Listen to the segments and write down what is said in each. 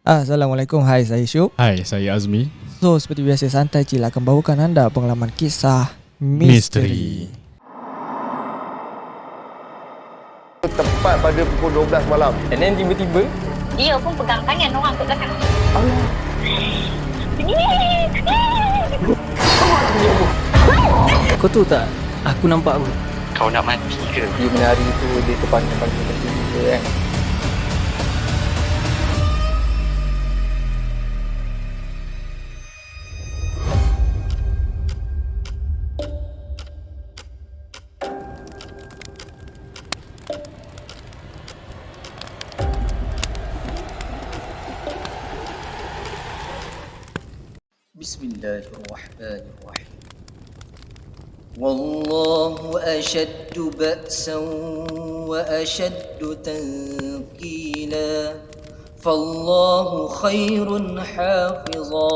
Assalamualaikum, hai saya Syuk. Hai, saya Azmi. So, seperti biasa Santai Chill akan bawakan anda pengalaman kisah Misteri. Tepat pada pukul 12 malam. And then tiba-tiba Dia pun pegang tangan orang kat belakang. kau tahu tak, aku nampak apa? Kau nak mati ke? Dia menari tu, dia terpanjang-panjang macam tu kan. Bismillahirrahmanirrahim. Wallahu ashaddu ba'san wa ashaddu tanqila. Fallahu khairun hafiza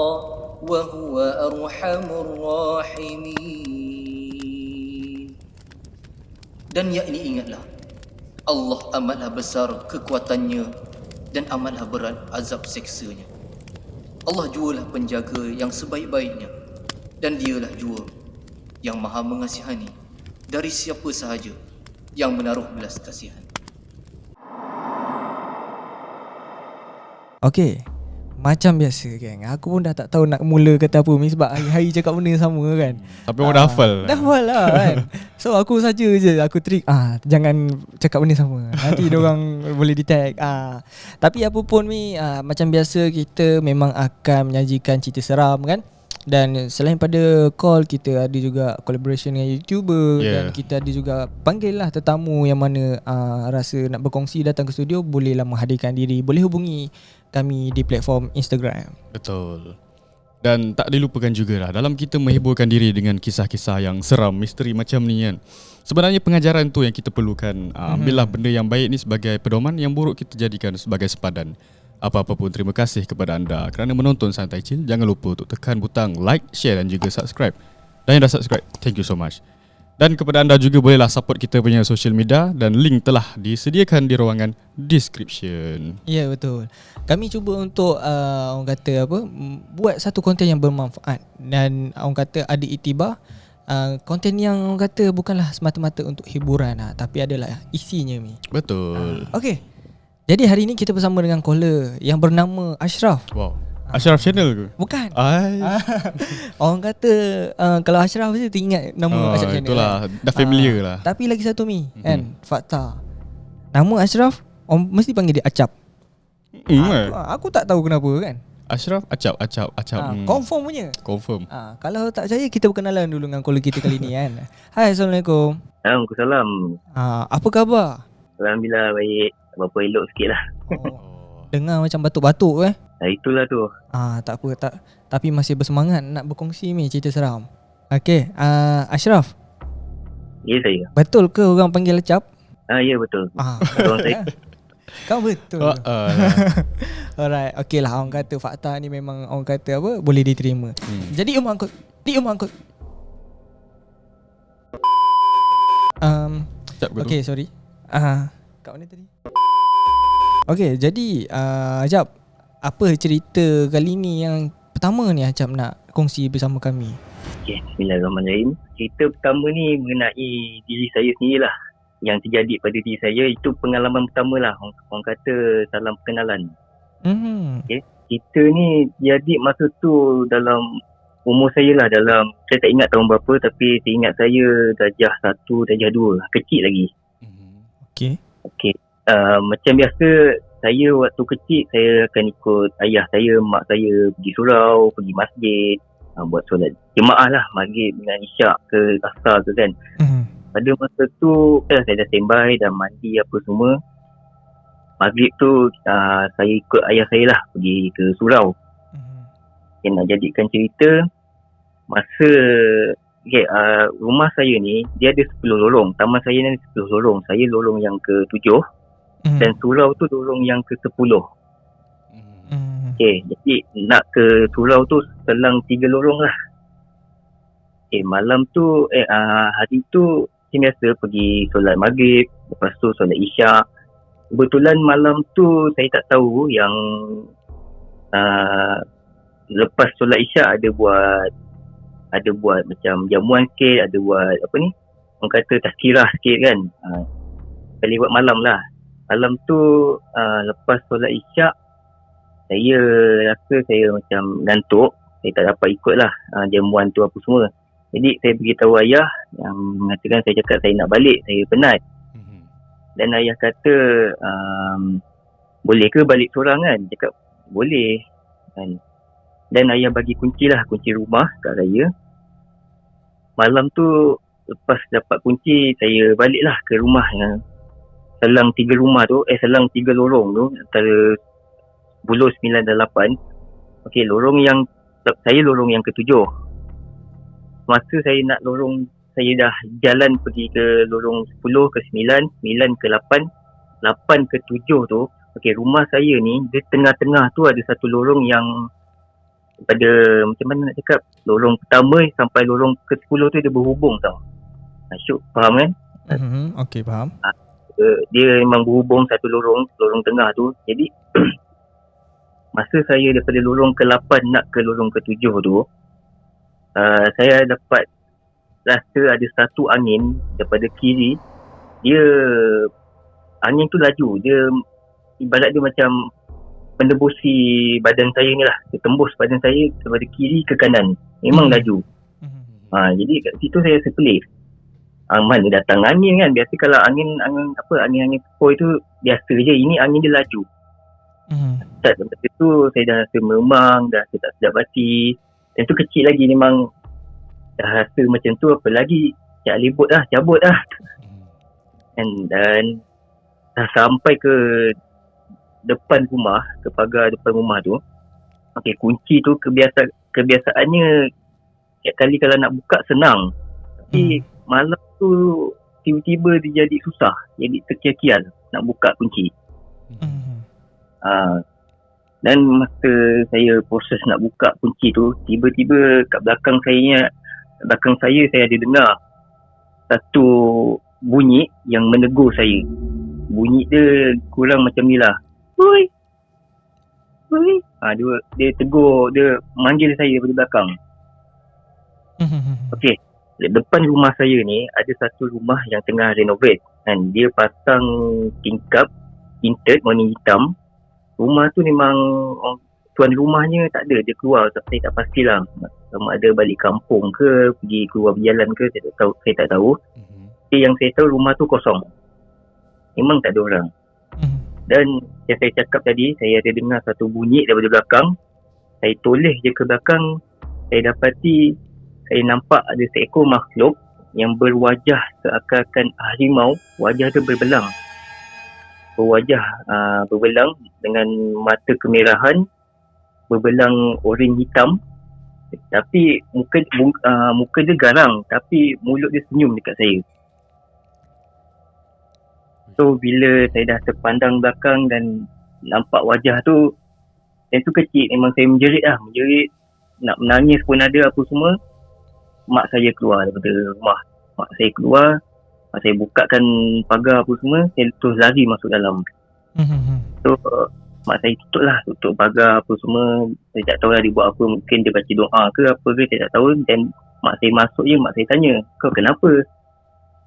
wa huwa arhamur rahimin. Dan yakni ingatlah, Allah amatlah besar kekuatannya dan amatlah berat azab seksanya. Allah jualah penjaga yang sebaik-baiknya, dan dialah jua yang maha mengasihani dari siapa sahaja yang menaruh belas kasihan. Okey, macam biasa geng, aku pun dah tak tahu nak mula kata apa ni sebab hari-hari cakap benda yang sama kan. Tapi orang dah hafal. Dah hafal lah kan. So aku saja je, aku trik jangan cakap benda sama, nanti diorang boleh detect. Tapi apa pun ni, macam biasa kita memang akan menyajikan cerita seram kan. Dan selain pada call, kita ada juga collaboration dengan YouTuber. Dan kita ada juga panggil lah tetamu yang mana rasa nak berkongsi datang ke studio, bolehlah menghadirkan diri. Boleh hubungi kami di platform Instagram. Betul. Dan tak dilupakan juga lah, dalam kita menghiburkan diri dengan kisah-kisah yang seram, misteri macam ni kan, sebenarnya pengajaran tu yang kita perlukan. Ambillah benda yang baik ni sebagai pedoman, yang buruk kita jadikan sebagai sepadan. Apa-apa pun, terima kasih kepada anda kerana menonton Santai Chill. Jangan lupa untuk tekan butang like, share dan juga subscribe. Dan yang dah subscribe, thank you so much. Dan kepada anda juga, bolehlah support kita punya social media, dan link telah disediakan di ruangan description. Ya, betul. Kami cuba untuk orang kata apa, buat satu konten yang bermanfaat dan orang kata ada iktibar. Konten yang orang kata bukanlah semata-mata untuk hiburan tapi adalah isinya ni. Betul. Okey. Jadi hari ni kita bersama dengan caller yang bernama Ashraf. Wow. Ashraf Channel ke? Bukan. Orang Orang kata kalau Ashraf je teringat nama Ashraf Channel. Itulah, dah familiar lah. Tapi lagi satu ni kan, fakta. Nama Ashraf orang mesti panggil dia Acap. Aku tak tahu kenapa kan. Ashraf Acap. Confirm punya. Confirm. Kalau tak percaya, kita berkenalan dulu dengan caller kita kali ni kan. Hai, Assalamualaikum. Waalaikumsalam. Apa khabar? Alhamdulillah baik. Berapa elok sikit lah. Dengar macam batuk-batuk Itulah tu. Tak apa, tapi masih bersemangat nak berkongsi ni cerita seram. Okey, Ashraf. Ya, saya. Betul ke orang panggil Acap? Ya, betul. Orang saya. Kau betul. Alright, okey lah, orang kata fakta ni memang orang kata apa, boleh diterima. Jadi umur angkut. Okey, sorry. Kat mana tadi? Okey, jadi Acap, apa cerita kali ni yang pertama ni Acap nak kongsi bersama kami? Okay, bismillahirrahmanirrahim. Cerita pertama ni mengenai diri saya sendirilah. Yang terjadi pada diri saya, itu pengalaman pertama lah. Orang kata salam perkenalan. Okay. Cerita ni jadi masa tu dalam umur saya lah, saya tak ingat tahun berapa, tapi saya ingat saya darjah 1, darjah 2, kecil lagi. Okay. Macam biasa, saya waktu kecil saya akan ikut ayah saya, mak saya pergi surau, pergi masjid, buat solat jemaah lah, maghrib dengan isyak ke asar ke kan. Pada masa tu saya dah standby, dah mandi apa semua. Maghrib tu saya ikut ayah saya lah pergi ke surau. Nak jadikan cerita, masa rumah saya ni dia ada 10 lorong. Taman saya ni 10 lorong. Saya lorong yang ke-7 dan surau tu lorong yang ke-10. Okay, jadi nak ke surau tu selang 3 lorong lah. Malam tu hari tu saya biasa pergi solat maghrib, lepas tu solat isyak. Kebetulan malam tu saya tak tahu yang lepas solat isyak ada buat macam jamuan sikit, ada buat apa ni, orang kata tazkirah sikit kan. Lewat malam lah. Malam tu lepas solat isyak, saya rasa saya macam ngantuk. Saya tak dapat ikut lah jamuan tu apa semua. Jadi saya beritahu ayah yang mengatakan, saya cakap saya nak balik, saya penat. Dan ayah kata, boleh ke balik seorang kan? Cakap boleh kan. Dan ayah bagi kunci rumah kat saya. Malam tu lepas dapat kunci, saya baliklah ke rumah yang selang 3 rumah tu, selang 3 lorong tu, antara 10, 9 dan 8. Okey, lorong yang ke-7. Masa saya nak lorong, saya dah jalan pergi ke lorong 10 ke 9, 9 ke 8, 8 ke 7 tu. Okey, rumah saya ni, di tengah-tengah tu ada satu lorong yang pada, macam mana nak cakap, lorong pertama sampai lorong ke-10 tu dia berhubung tau. Syuk, faham kan? Okey, faham. Dia memang berhubung satu lorong tengah tu. Jadi masa saya daripada lorong ke-8 nak ke lorong ke-7 tu, saya dapat rasa ada satu angin daripada kiri. Angin tu laju. Dia ibarat dia macam mendebusi badan saya ni lah. Dia tembus badan saya daripada kiri ke kanan. Memang laju. Jadi kat situ saya rasa pelik. Mana datang angin kan. Biasa kalau angin sepoi tu biasa je. Ini angin dia laju. Start daripada tu saya dah rasa memang, dah rasa tak sedap hati. Dan tu kecil lagi memang dah rasa macam tu, apa lagi cabut dah. Dan dah sampai ke depan rumah, ke pagar depan rumah tu. Okey, kunci tu kebiasaannya setiap kali kalau nak buka senang. Tapi malam tu tiba-tiba dia jadi susah, jadi terkial-kial nak buka kunci. Dan masa saya proses nak buka kunci tu, tiba-tiba kat belakang saya ada dengar satu bunyi yang menegur saya. Bunyi dia kurang macam ni lah. Oi. Dia tegur, dia manggil saya daripada belakang. Okey, depan rumah saya ni ada satu rumah yang tengah renovate kan. Dia pasang tingkap tinted warna hitam. Rumah tu memang tuan rumahnya tak ada, dia keluar. Saya tak pastilah sama ada balik kampung ke, pergi keluar berjalan ke, saya tak tahu. Tapi yang saya tahu rumah tu kosong. Memang tak ada orang. Dan yang saya cakap tadi, saya ada dengar satu bunyi daripada belakang. Saya toleh je ke belakang, saya dapati, saya nampak ada seekor makhluk yang berwajah seakan-akan harimau. Wajah dia berbelang dengan mata kemerahan, berbelang oranye hitam. Tapi muka dia garang, tapi mulut dia senyum dekat saya. So bila saya dah terpandang belakang dan nampak wajah tu, yang tu kecil, memang saya menjerit, nak menangis pun ada apa semua. Mak saya keluar daripada rumah. Mak saya bukakan pagar apa semua, saya terus lari masuk dalam. So mak saya tutup pagar apa semua. Saya tak tahu lah dia buat apa, mungkin dia baca doa ke apa ke, saya tak tahu. Dan mak saya masuk je, mak saya tanya, kau kenapa?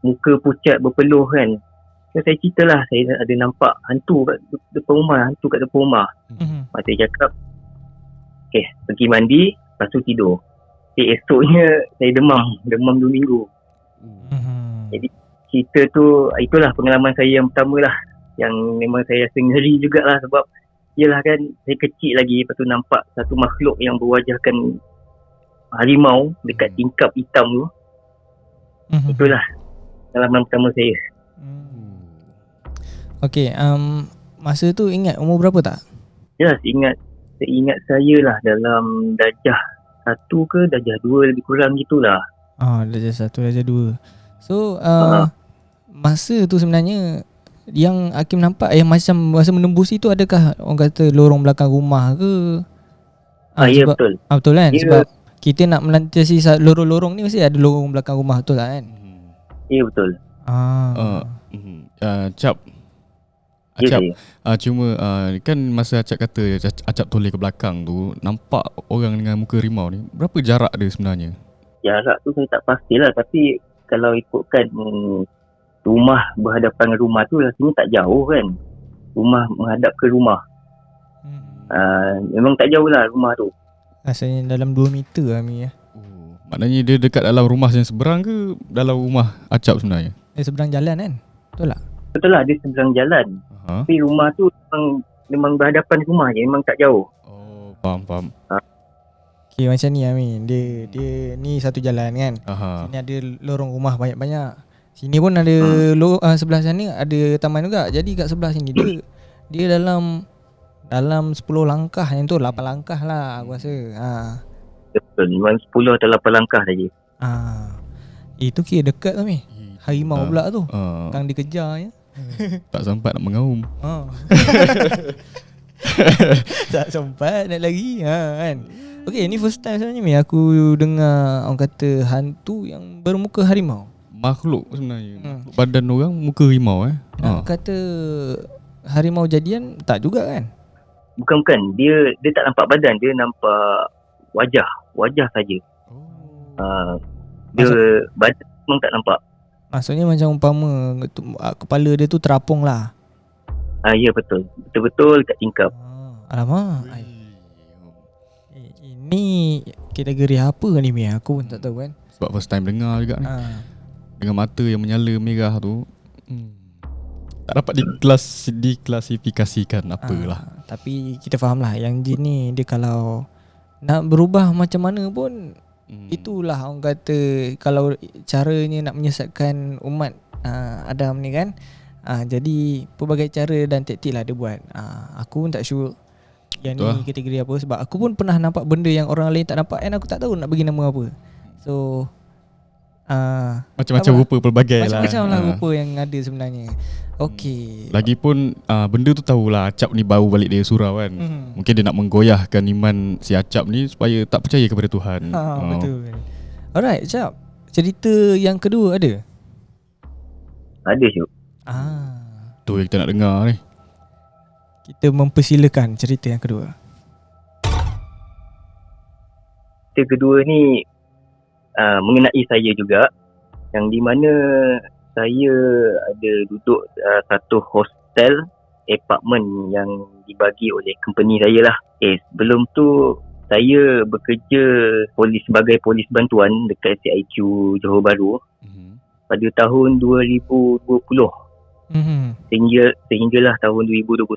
Muka pucat berpeluh kan. So saya ceritalah, saya ada nampak hantu kat depan rumah. Mak saya cakap, okay, pergi mandi, lepas tu tidur. Esoknya saya demam 2 minggu. Jadi cerita tu, itulah pengalaman saya yang pertama lah, yang memang saya rasa ngeri jugalah. Sebab yelah kan, saya kecil lagi, lepas tu nampak satu makhluk yang berwajahkan harimau dekat tingkap hitam tu. Itulah pengalaman pertama saya. Okey, masa tu ingat umur berapa tak? Ya, seingat saya lah dalam darjah 1 ke darjah 2, lebih kurang gitulah. Darjah 1, darjah 2. So masa tu sebenarnya yang Hakim nampak yang macam masa menembusi tu, adakah orang kata lorong belakang rumah ke? Ya, betul. Betul kan? Ya. Sebab kita nak melintasi lorong-lorong ni mesti ada lorong belakang rumah, betul tak kan? Ya, betul. Cap, Acap, saya. cuma kan masa Acap kata Acap toleh ke belakang tu, nampak orang dengan muka harimau ni, berapa jarak dia sebenarnya? Jarak tu saya tak pastilah, tapi kalau ikutkan rumah berhadapan dengan rumah tu rasanya tak jauh kan. Rumah menghadap ke rumah. Memang tak jauh lah rumah tu. Rasanya dalam 2 meter lah Mi ya. Oh, maknanya dia dekat dalam rumah yang seberang ke dalam rumah Acap sebenarnya? Seberang jalan kan? Betul tak? Betul lah, dia seberang jalan. Tapi rumah tu memang berhadapan rumah je, memang tak jauh. Oh, faham. Okay, macam ni Amin. Dia ni satu jalan kan. Aha. Sini ada lorong rumah banyak-banyak. Sini pun ada sebelah sana ada taman juga. Jadi kat sebelah sini dia dalam 10 langkah, yang tu 8 langkah lah aku rasa. Betul, memang 10 atau 8 langkah saja. Itu kira dekat tu Mi. Harimau pula tu. Kang dikejar ya. Tak sempat nak mengaum. Tak sempat nak lagi kan. Okay, ni first time sebenarnya Mi aku dengar orang kata hantu yang bermuka harimau. Makhluk sebenarnya. Badan orang muka harimau Nak kata harimau jadian tak juga kan? Bukan. Dia tak nampak badan, dia nampak wajah saja. Dia badan memang tak nampak. Maksudnya macam umpama kepala dia tu terapung lah. Ya betul. Betul-betul kat tingkap. Alamak. Ini kategori apa ni Mi? Aku pun tak tahu kan. Sebab first time dengar juga ni. Dengan mata yang menyala merah tu. Tak dapat diklasifikasikan apalah. Tapi kita faham lah yang jin ni dia kalau nak berubah macam mana pun itulah orang kata kalau caranya nak menyesatkan umat Adam ni kan. Jadi pelbagai cara dan taktik lah dia buat. Aku pun tak sure yang ni kategori apa, sebab aku pun pernah nampak benda yang orang lain tak nampak and aku tak tahu nak bagi nama apa. So macam-macam rupa pelbagai lah. Macam-macam lah rupa yang ada sebenarnya. Okey. Lagipun benda tu tahulah Acap ni baru balik dari surau kan. Mungkin dia nak menggoyahkan iman si Acap ni supaya tak percaya kepada Tuhan. Betul. Alright, Acap. Cerita yang kedua ada? Ada Syuk. Tu yang kita nak dengar ni. Kita mempersilakan cerita yang kedua. Cerita kedua ni mengenai saya juga, yang di mana saya ada duduk satu hostel apartment yang dibagi oleh company saya lah. Sebelum tu saya bekerja sebagai polis bantuan dekat SIQ Johor Bahru pada tahun 2020 sehinggalah tahun 2021.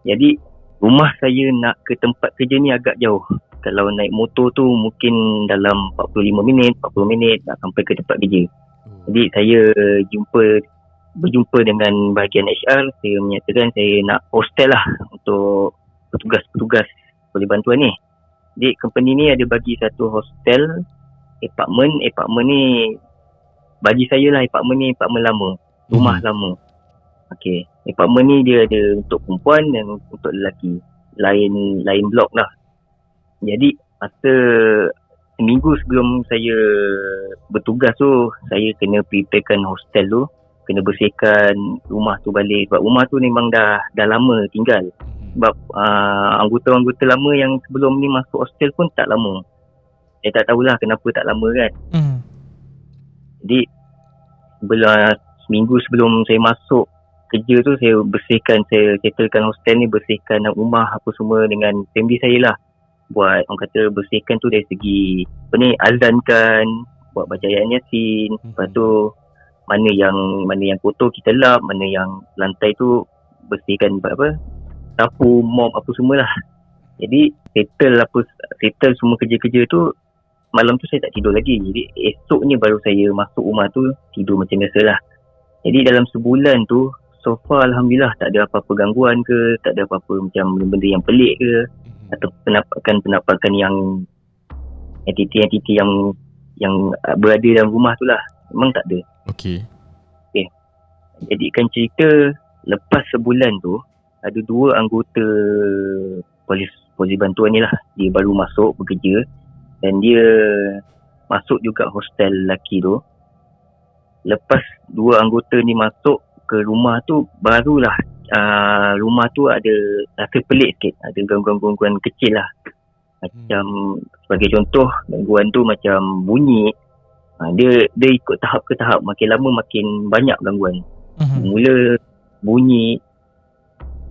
Jadi rumah saya nak ke tempat kerja ni agak jauh. Kalau naik motor tu mungkin dalam 40 minit nak sampai ke tempat kerja. Jadi saya berjumpa dengan bahagian HR. Saya menyatakan saya nak hostel lah untuk petugas-petugas polis bantuan ni. Jadi company ni ada bagi satu hostel apartment ni bagi saya lah. Apartment ni apartment lama, rumah lama. Okey, apartment ni dia ada untuk perempuan dan untuk lelaki, lain blok lah. Jadi masa seminggu sebelum saya bertugas tu, saya kena preparekan hostel tu, kena bersihkan rumah tu balik. Sebab rumah tu memang dah lama tinggal. Sebab anggota-anggota lama yang sebelum ni masuk hostel pun tak lama. Saya tak tahulah kenapa tak lama kan. Jadi seminggu sebelum saya masuk kerja tu, saya bersihkan, saya settlekan hostel ni, bersihkan rumah apa semua dengan family saya lah. Buat orang kata bersihkan tu dari segi azankan, buat baca ayat Yasin. Lepas tu mana yang kotor kita lap, mana yang lantai tu bersihkan, sapu, mop apa semualah. Jadi settle semua kerja-kerja tu. Malam tu saya tak tidur lagi. Jadi esoknya baru saya masuk rumah tu, tidur macam biasalah. Jadi dalam sebulan tu, so far alhamdulillah tak ada apa-apa gangguan ke, tak ada apa-apa macam benda yang pelik ke, atau penampakan yang entiti yang berada dalam rumah tu lah. Memang tak ada. Okey. Jadikan cerita, lepas sebulan tu ada 2 anggota polis bantuan ni lah. Dia baru masuk bekerja dan dia masuk juga hostel lelaki tu. Lepas 2 anggota ni masuk, ke rumah tu barulah rumah tu ada rasa pelik sikit. Ada gangguan-gangguan kecil lah. Macam sebagai contoh, gangguan tu macam bunyi. Dia ikut tahap ke tahap. Makin lama makin banyak gangguan. Mula bunyi.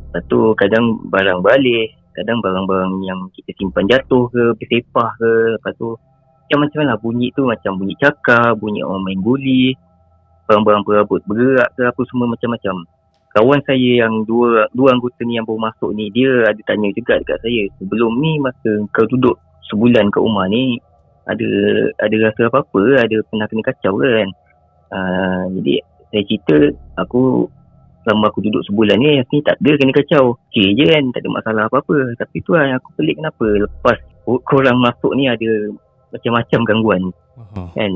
Lepas tu kadang barang balik. Kadang barang-barang yang kita simpan jatuh ke, bersepah ke. Lepas tu macam-macam lah bunyi tu. Macam bunyi cakar, bunyi orang main guli, barang-barang perabot bergerak ke apa semua macam-macam. Kawan saya yang dua anggota ni yang baru masuk ni, dia ada tanya juga dekat saya, sebelum ni masa kau duduk sebulan kat rumah ni, ada rasa apa-apa, ada pernah kena kacau ke kan? Jadi saya cerita, selama aku duduk sebulan ni tak ada kena kacau. Okay je kan, tak ada masalah apa-apa. Tapi tu lah yang aku pelik, kenapa lepas korang masuk ni ada macam-macam gangguan kan.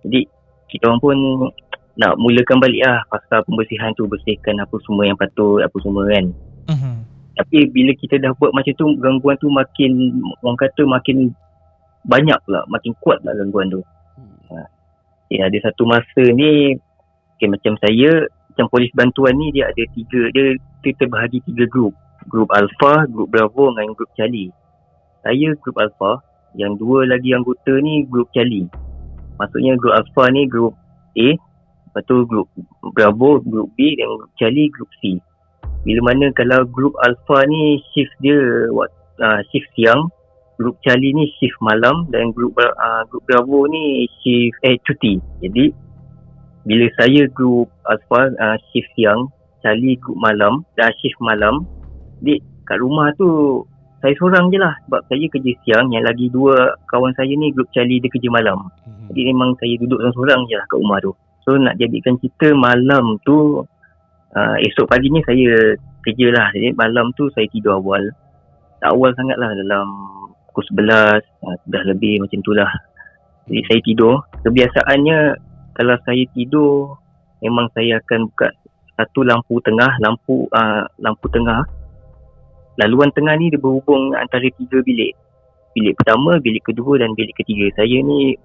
Jadi kita orang pun nak mulakan balik lah pasal pembersihan tu, bersihkan apa semua yang patut, apa semua kan. Tapi bila kita dah buat macam tu, gangguan tu makin, orang kata makin banyak pula, makin kuat lah gangguan tu. Ada satu masa ni, macam saya, macam polis bantuan ni dia ada dia terbahagi 3 grup. Grup Alpha, grup Bravo dengan grup Charlie. Saya grup Alpha, yang 2 lagi anggota ni grup Charlie. Maksudnya grup Alpha ni grup A, lepas tu grup Bravo, grup B, dan grup Charlie grup C. Bila mana kalau grup Alpha ni shift dia shift siang, grup Charlie ni shift malam, dan grup Bravo ni shift cuti. Jadi bila saya grup Alpha shift siang, Charlie grup malam dan shift malam, jadi kat rumah tu saya seorang je lah, sebab saya kerja siang, yang lagi 2 kawan saya ni grup Charlie dia kerja malam. Jadi memang saya duduk seorang je lah kat rumah tu. So nak jadikan cerita, malam tu esok paginya saya kerja lah. Jadi malam tu saya tidur awal. Tak awal sangat lah, dalam pukul 11 dah lebih macam tu lah. Jadi saya tidur. Kebiasaannya kalau saya tidur, memang saya akan buka satu lampu tengah. Lampu tengah, laluan tengah ni dia berhubung antara 3 bilik. Bilik pertama, bilik kedua dan bilik ketiga. Saya ni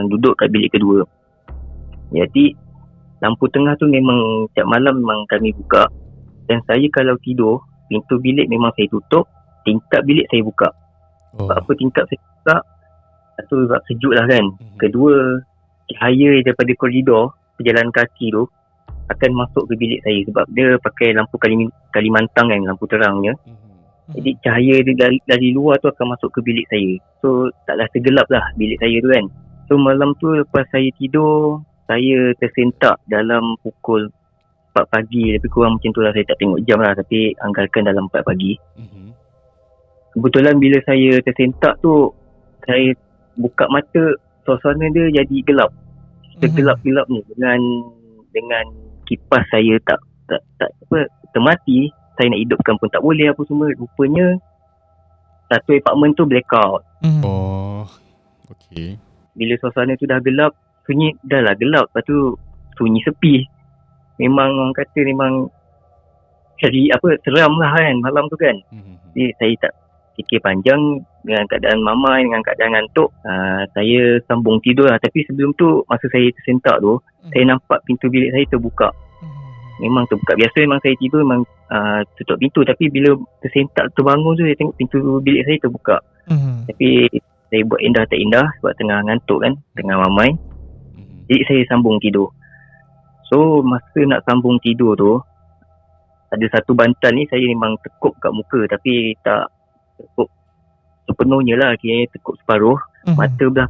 duduk kat bilik kedua. Jadi lampu tengah tu memang setiap malam memang kami buka. Dan saya kalau tidur, pintu bilik memang saya tutup, tingkap bilik saya buka. Sebab apa tingkap saya buka? Satu, sebab sejuk lah kan. Kedua, cahaya daripada koridor pejalan kaki tu akan masuk ke bilik saya, sebab dia pakai lampu Kalimantan kan, lampu terangnya. Jadi cahaya dia dari luar tu akan masuk ke bilik saya. So taklah tergelap lah bilik saya tu kan. So malam tu lepas saya tidur, saya tersentak dalam pukul 4 pagi. Lebih kurang macam tu lah, saya tak tengok jam lah, tapi anggarkan dalam 4 pagi. Kebetulan bila saya tersentak tu, saya buka mata, suasana dia jadi gelap. Gelap-gelap ni dengan kipas saya tak termati. Saya nak hidupkan pun tak boleh apa semua. Rupanya satu apartmen tu blackout. Okay. Bila suasana tu dah gelap, sunyi, dah lah gelap, lepas tu sunyi sepi. Memang orang kata memang seram lah kan malam tu kan. Jadi saya tak fikir panjang, dengan keadaan mamai, dengan keadaan ngantuk, saya sambung tidur lah. Tapi sebelum tu, masa saya tersentak tu, saya nampak pintu bilik saya terbuka. Memang terbuka. Biasa memang saya tidur memang tutup pintu, tapi bila tersentak terbangun tu, saya tengok pintu bilik saya terbuka. Tapi saya buat indah tak indah sebab tengah ngantuk kan, tengah mamai. Jadi saya sambung tidur. So masa nak sambung tidur tu, ada satu bantal ni saya memang tekuk kat muka, tapi tak tekuk sepenuhnya lah, kira tekuk separuh. Mata belah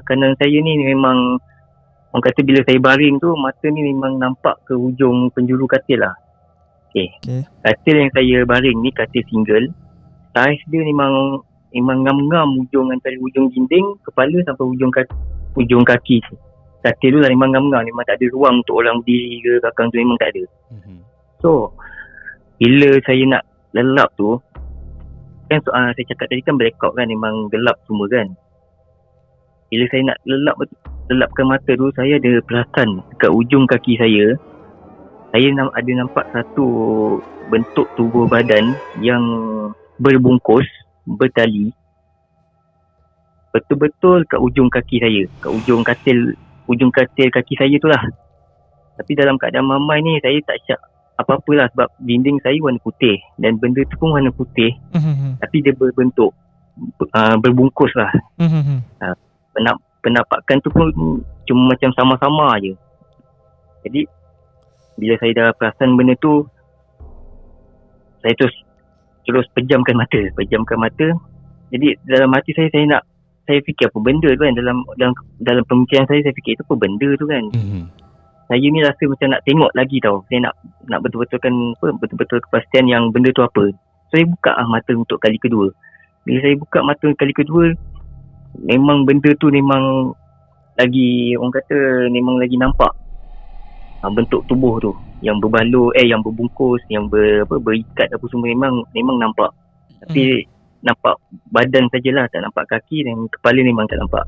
kanan saya ni memang, orang kata bila saya baring tu, mata ni memang nampak ke hujung penjuru katil lah. Okay. Katil yang saya baring ni katil single. Saiz dia memang ngam-ngam hujung, antara hujung dinding kepala sampai hujung kaki. Katil tu lah memang ngam-ngam, memang tak ada ruang untuk orang berdiri ke belakang tu, memang tak ada. So bila saya nak lelap tu kan, saya cakap tadi kan blackout kan, memang gelap semua kan. Bila saya nak lelapkan mata tu, saya ada perasan dekat ujung kaki saya ada nampak satu bentuk tubuh badan yang berbungkus, bertali, betul-betul kat ujung kaki saya, kat ujung katil kaki saya tu lah. Tapi dalam keadaan mamai ni saya tak syak apa-apalah sebab dinding saya warna putih dan benda tu pun warna putih tapi dia berbentuk berbungkus lah. Penampakan tu pun cuma macam sama-sama je. Jadi bila saya dah perasan benda tu, saya terus pejamkan mata. Jadi dalam hati saya fikir apa benda tu kan, dalam pemikiran saya fikir itu apa benda tu kan. Saya ni rasa macam nak tengok lagi tau. Saya nak betul-betul kepastian yang benda tu apa. So saya buka mata untuk kali kedua. Bila saya buka mata kali kedua, memang benda tu memang lagi, orang kata memang lagi nampak bentuk tubuh tu yang berbaloi, yang berbungkus, yang berikat apa semua, memang nampak. Tapi nampak badan sajalah, tak nampak kaki, dan kepala memang tak nampak.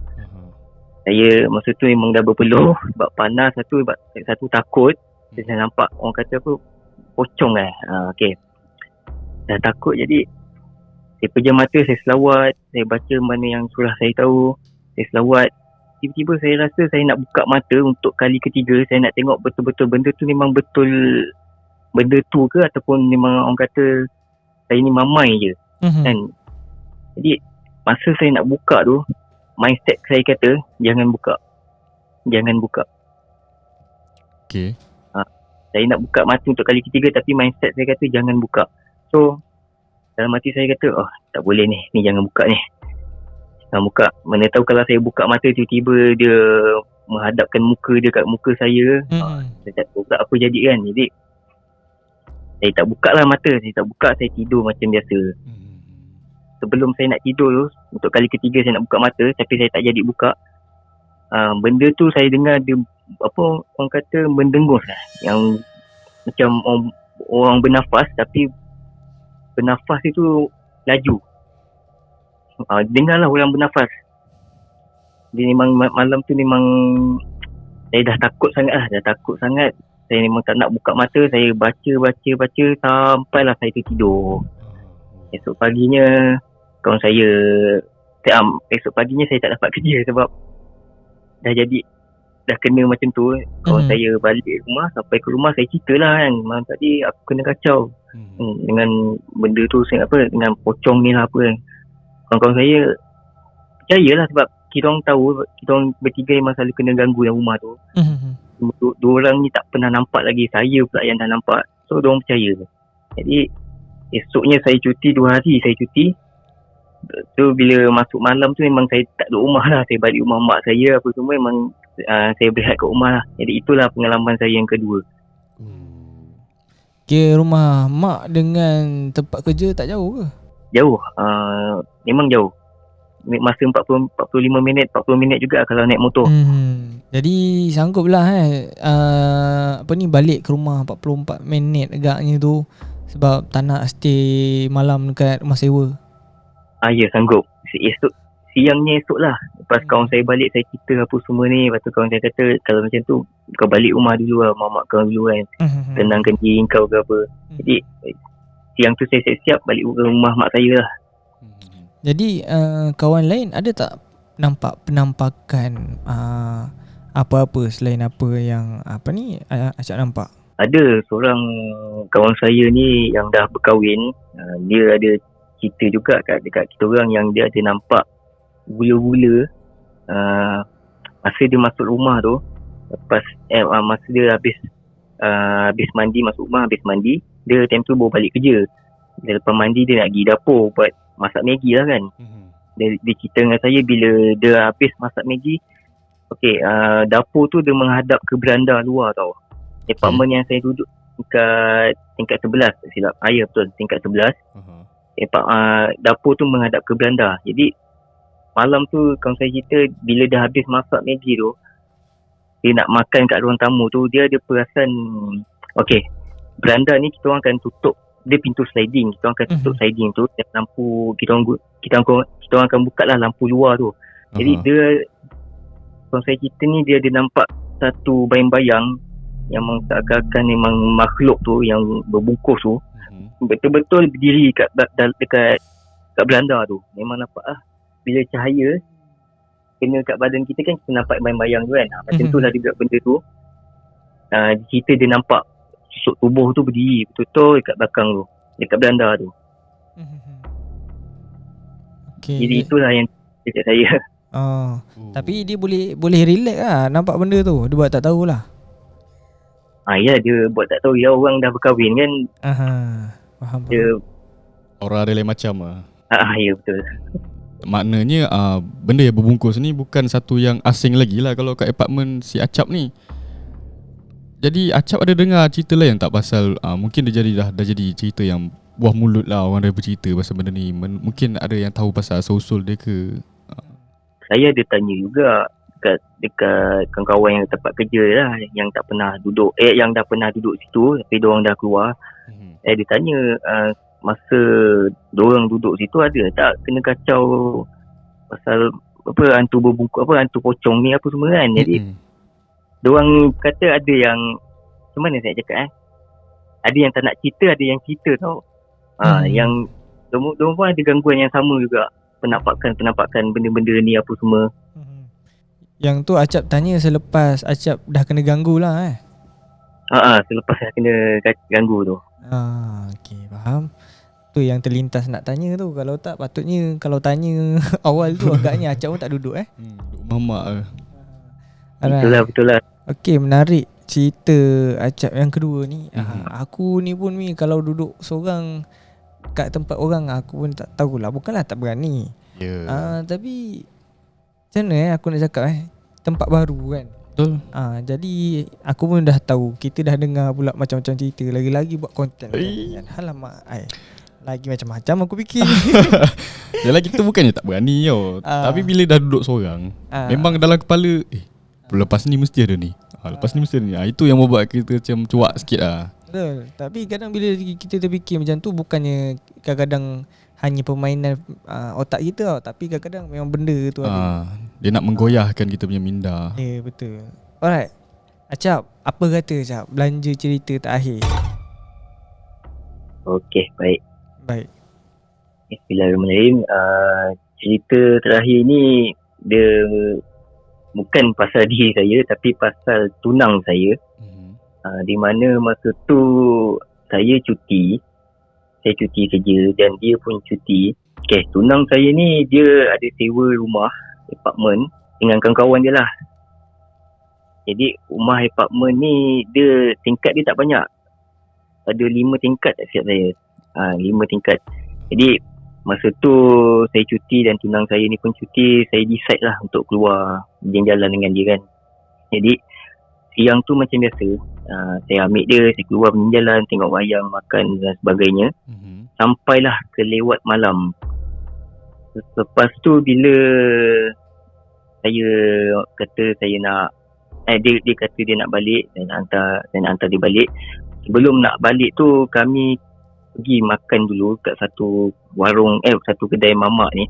Saya masa tu memang dah berpeluh sebab panas, satu takut. Saya nampak orang kata apa, pocong okey. Dah takut, jadi saya pejam mata, saya selawat, saya baca mana yang surah saya tahu, saya selawat. Tiba-tiba saya rasa saya nak buka mata untuk kali ketiga. Saya nak tengok betul-betul benda tu memang betul benda tu ke, ataupun memang orang kata saya ni mamai je. Kan? Jadi masa saya nak buka tu, mindset saya kata jangan buka. Okay. Saya nak buka mata untuk kali ketiga, tapi mindset saya kata jangan buka. So dalam hati saya kata, tak boleh ni jangan buka ni. Jangan buka. Mana tahu kalau saya buka mata, tiba-tiba dia menghadapkan muka dia kat muka saya. Saya tak tahu apa jadi kan. Jadi saya tak buka lah mata. Saya tidur macam biasa. Sebelum saya nak tidur tu, untuk kali ketiga saya nak buka mata, tapi saya tak jadi buka. Benda tu saya dengar dia, orang kata mendengus lah. Yang macam orang bernafas, tapi bernafas itu laju. Dengarlah orang bernafas. Dia memang malam tu memang saya dah takut sangat. Saya memang tak nak buka mata. Saya baca sampailah saya tertidur. Esok paginya saya tak dapat kerja sebab dah kena macam tu. Kawan saya balik rumah, sampai ke rumah saya ceritalah kan, malam tadi aku kena kacau dengan benda tu, dengan pocong ni lah apa kan. Kawan-kawan saya percayalah sebab kita orang tahu, kita orang bertiga memang selalu kena ganggu dalam rumah tu. Dua orang ni tak pernah nampak lagi, saya pula yang dah nampak. So diorang percaya. Jadi esoknya saya cuti, 2 hari saya cuti. So bila masuk malam tu memang saya tak duduk rumah lah. Saya balik rumah mak saya apa semua, memang saya berehat kat rumah lah. Jadi itulah pengalaman saya yang kedua. Okay, rumah mak dengan tempat kerja tak jauh ke? Jauh, memang jauh. Masa 40 minit juga kalau naik motor. Jadi sanggup lah balik ke rumah 44 minit agaknya tu, sebab tak nak stay malam dekat rumah sewa. Ya, sanggup. Siangnya esok lah. Lepas kawan saya balik, saya cerita apa semua ni. Lepas tu kawan saya kata, kalau macam tu kau balik rumah dulu lah, mamak kau dulu kan, tenangkan diri kau ke apa. Jadi siang tu saya siap balik ke rumah mak saya lah. Jadi kawan lain ada tak nampak penampakan apa-apa selain apa yang Acap nampak? Ada seorang kawan saya ni yang dah berkahwin, dia ada cerita juga dekat kita orang yang dia ada nampak gula-gula masa dia masuk rumah tu. Lepas masa dia habis mandi, masuk rumah habis mandi, dia time tu baru balik kerja. Dia lepas mandi dia nak pergi dapur buat masak Maggi lah kan. Dia cerita dengan saya bila dia habis masak Maggi, dapur tu dia menghadap ke beranda luar tau. Apartmen yang saya duduk tingkat 11 tak silap. Ya betul, tingkat 11. Dapur tu menghadap ke beranda. Jadi malam tu kawan saya cerita bila dah habis masak Maggi tu, dia nak makan kat ruang tamu tu, dia ada perasan beranda ni kita orang akan tutup, dia pintu sliding, kita orang akan tutup sliding tu, dan lampu kita orang akan buka lah lampu luar tu. Jadi dia, kawan saya cerita ni, dia ada nampak satu bayang-bayang yang seakan-akan memang makhluk tu yang berbungkus tu betul-betul berdiri dekat beranda tu. Memang nampak lah, bila cahaya kena kat badan kita kan, kita nampak bayang-bayang tu kan. Macam tu lah juga benda tu. cerita dia nampak susuk tubuh tu berdiri betul-betul dekat belakang tu, dekat beranda tu. Okay. Jadi itulah yang dekat saya. Oh. Tapi dia boleh relax lah nampak benda tu. Dia buat tak tahulah. Ya, dia buat tak tahu. Ya, orang dah berkahwin kan. Faham. Dia Orang ada lain macam lah. ya betul. Maknanya benda yang berbungkus ni bukan satu yang asing lagi lah kalau kat apartmen si Acap ni. Jadi Acap ada dengar cerita lain tak pasal mungkin dia jadi dah jadi cerita yang buah mulut lah orang dah bercerita pasal benda ni. Mungkin ada yang tahu pasal asal-usul dia ke. Saya ada tanya juga dekat kawan-kawan yang tempat kerja lah, yang tak pernah duduk yang dah pernah duduk situ tapi diorang dah keluar. Saya ada tanya masa diorang duduk situ ada tak kena kacau pasal apa hantu berbungkus, apa hantu pocong ni apa semua kan. Jadi diorang kata ada yang macam mana saya cakap ada yang tak nak cerita, ada yang cerita tau. Yang diorang pun ada gangguan yang sama juga, penampakan benda-benda ni apa semua. Yang tu Acap tanya selepas Acap dah kena ganggu lah Selepas saya kena ganggu tu. Okay, faham. Tu yang terlintas nak tanya tu. Kalau tak patutnya kalau tanya awal tu agaknya Acap pun tak duduk Duduk mamak Betul lah. Okay, menarik cerita Acap yang kedua ni. Aku ni pun kalau duduk seorang kat tempat orang aku pun tak tahulah. Bukanlah tak berani. Tapi macam mana aku nak cakap tempat baru kan. Betul. Jadi aku pun dah tahu. Kita dah dengar pula macam-macam cerita. Lagi-lagi buat konten kan. Alamak lagi macam-macam aku fikir. Yalah kita bukannya tak berani tau. Tapi bila dah duduk seorang memang dalam kepala lepas ni mesti ada ni, lepas ni mesti ada ni. Itu yang membuat kita macam cuak sikit lah. Betul. Tapi kadang bila kita terfikir macam tu, bukannya kadang-kadang hanya permainan otak kita tau, tapi kadang-kadang memang benda tu ada. Dia nak menggoyahkan kita punya minda. Ya, betul. Alright, Acap, apa kata Acap belanja cerita terakhir? Okey, baik. Bismillahirrahmanirrahim. Cerita terakhir ni dia bukan pasal diri saya tapi pasal tunang saya. Di mana masa tu saya cuti kerja dan dia pun cuti. Okay, tunang saya ni dia ada sewa rumah apartmen dengan kawan-kawan dia lah. Jadi rumah apartmen ni dia tingkat dia tak banyak. Ada 5 tingkat tak silap saya. 5 tingkat. Jadi masa tu saya cuti dan tunang saya ni pun cuti. Saya decide lah untuk keluar jalan-jalan dengan dia kan. Jadi siang tu macam biasa, saya ambil dia, saya keluar jalan, tengok wayang, makan dan sebagainya. Sampailah ke lewat malam. Lepas tu bila saya kata saya nak dia kata dia nak balik dan hantar dia balik. Sebelum nak balik tu kami pergi makan dulu kat satu warung satu kedai mamak ni.